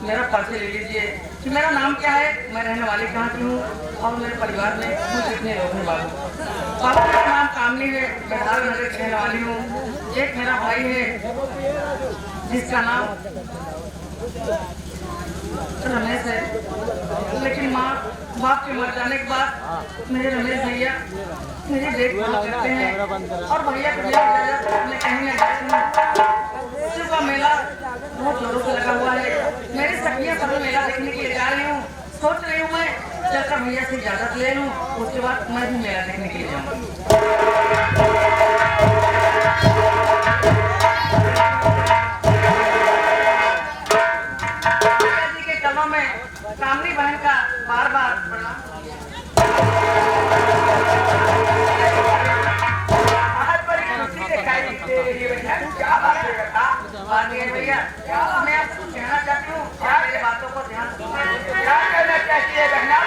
मेरा परिचय ले लीजिए कि मेरा नाम क्या है, मैं रहने वाली कहाँ की हूँ और मेरे परिवार में कुछ कितने लोग हैं बाबू। बाबू मेरा नाम कामनी है, मैं धार नगर की रहने वाली हूँ। एक मेरा भाई है जिसका नाम रमेश है, लेकिन माँ बाप के मर जाने के बाद मेरे रमेश भैया मेरी देखभाल करते हैं और भैया को मैं कहीं न जाती शिव का मेला बहुत जोरों से लगा हुआ है। मेरी सखियां सभी मेला देखने के लिए जा रही हूँ। सोच रही हूँ मैं चलकर भैया से इजाजत ले लूँ, उसके बाद मैं भी मेला देखने के लिए जाऊँ। के चरणों में कामनी बहन का बार बार प्रणाम। क्या बात है भैया, मैं आपको कहना चाहती हूँ, क्या मेरी बातों को ध्यान से क्या कहना चाहती है बहना?